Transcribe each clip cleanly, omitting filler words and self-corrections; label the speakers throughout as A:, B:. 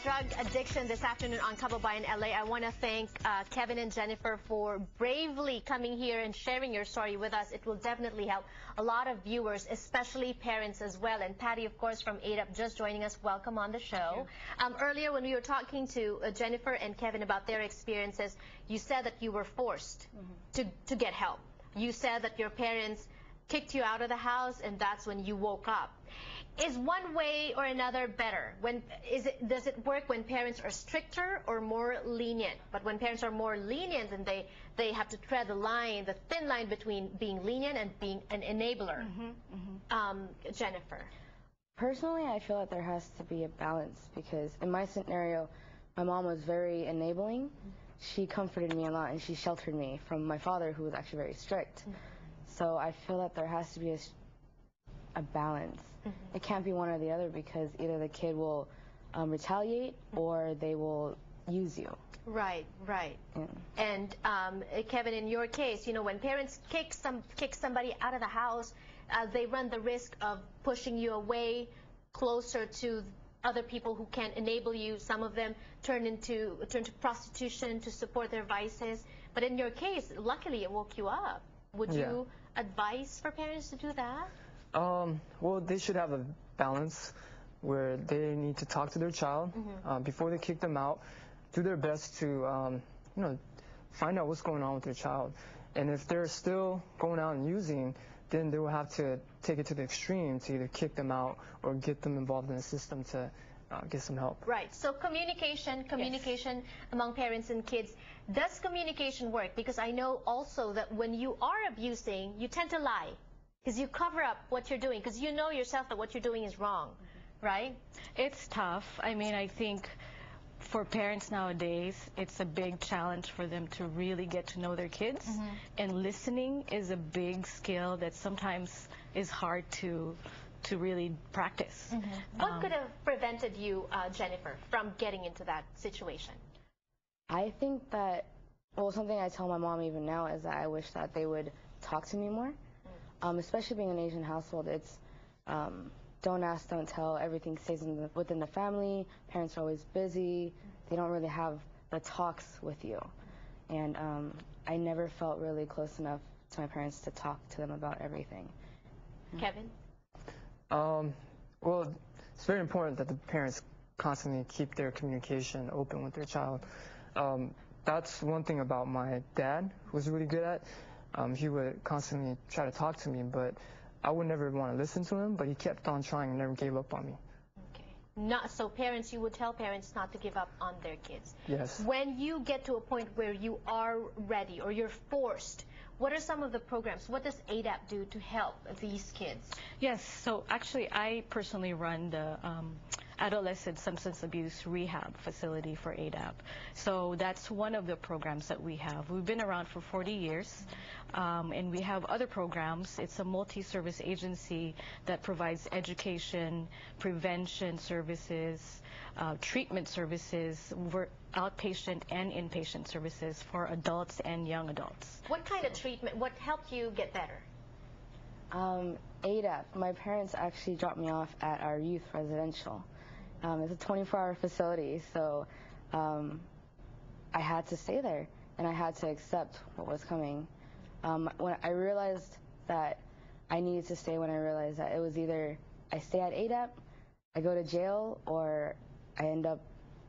A: drug addiction this afternoon on Kababayan LA. I want to thank Kevin and Jennifer for bravely coming here and sharing your story with us. It will definitely help a lot of viewers, especially parents as well. And Patty, of course, from ADAP, just joining us. Welcome on the show. Earlier, when we were talking to Jennifer and Kevin about their experiences, you said that you were forced to get help. You said that your parents kicked you out of the house, and that's when you woke up. Is one way or another better? Does it work when parents are stricter or more lenient? But when parents are more lenient, then they have to tread the thin line between being lenient and being an enabler. Jennifer.
B: Personally, I feel that there has to be a balance, because in my scenario, my mom was very enabling. She comforted me a lot, and she sheltered me from my father, who was actually very strict. So I feel that there has to be a balance. It can't be one or the other, because either the kid will retaliate or they will use you.
A: Right, right. And Kevin, in your case, you know, when parents kick somebody out of the house, they run the risk of pushing you away, closer to other people who can enable you. Some of them turn to prostitution to support their vices. But in your case, luckily it woke you up. Would you advise for parents to do that?
C: Well, they should have a balance where they need to talk to their child before they kick them out. Do their best to, you know, find out what's going on with their child. And if they're still going out and using, then they will have to take it to the extreme to either kick them out or get them involved in the system to get some help.
A: Right. So communication among parents and kids. Does communication work? Because I know also that when you are abusing, you tend to lie. Because you cover up what you're doing, because you know yourself that what you're doing is wrong, right?
D: It's tough. I mean, I think for parents nowadays, it's a big challenge for them to really get to know their kids. And listening is a big skill that sometimes is hard to really practice.
A: What could have prevented you, Jennifer, from getting into that situation?
B: I think that, well, something I tell my mom even now is that I wish that they would talk to me more. Especially being an Asian household, it's don't ask, don't tell. Everything stays within the family. Parents are always busy. They don't really have the talks with you. And I never felt really close enough to my parents to talk to them about everything.
A: Kevin?
C: Well, it's very important that the parents constantly keep their communication open with their child. That's one thing about my dad was really good at. He would constantly try to talk to me, but I would never want to listen to him, but he kept on trying and never gave up on me.
A: Okay. So parents, you would tell parents not to give up on their kids.
C: Yes.
A: When you get to a point where you are ready or you're forced, what are some of the programs? What does ADAP do to help these kids?
D: Yes, so actually I personally run the adolescent substance abuse rehab facility for ADAP. So that's one of the programs that we have. We've been around for 40 years, and we have other programs. It's a multi-service agency that provides education, prevention services, treatment services, outpatient and inpatient services for adults and young adults.
A: What kind of treatment? What helped you get better?
B: ADAP. My parents actually dropped me off at our youth residential. It's a 24-hour facility, so I had to stay there, and I had to accept what was coming. When I realized that I needed to stay, when I realized that it was either I stay at ADAP, I go to jail, or I end up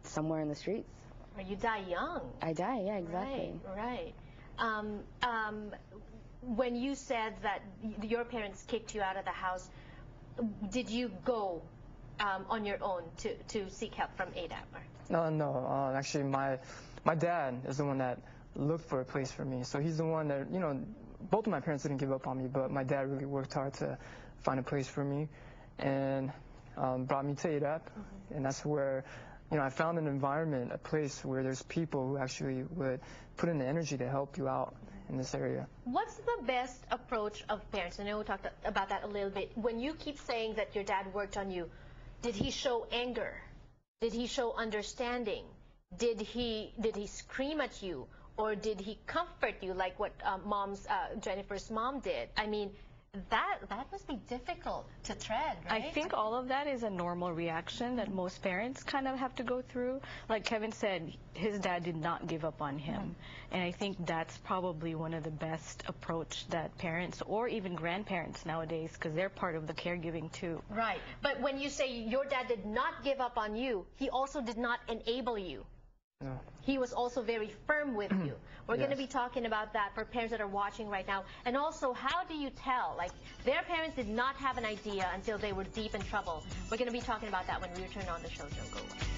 B: somewhere in the streets.
A: Or you die young.
B: I die, yeah, exactly.
A: Right. When you said that your parents kicked you out of the house, did you go on your own to seek help from ADAP?
C: No. Actually, my dad is the one that looked for a place for me. So he's the one that, you know, both of my parents didn't give up on me, but my dad really worked hard to find a place for me and brought me to ADAP. And that's where, you know, I found an environment, a place where there's people who actually would put in the energy to help you out in this area.
A: What's the best approach of parents? I know we talked about that a little bit. When you keep saying that your dad worked on you, did he show anger? Did he show understanding? Did he scream at you, or did he comfort you like what Jennifer's mom did? I mean, That must be difficult to tread, right?
D: I think all of that is a normal reaction that most parents kind of have to go through. Like Kevin said, his dad did not give up on him. And I think that's probably one of the best approach that parents or even grandparents nowadays, because they're part of the caregiving too.
A: Right. But when you say your dad did not give up on you, he also did not enable you.
C: No.
A: He was also very firm with you. We're going to
C: Yes.
A: be talking about that for parents that are watching right now. And also, how do you tell? Like, their parents did not have an idea until they were deep in trouble. We're going to be talking about that when we return on the show. Don't go away.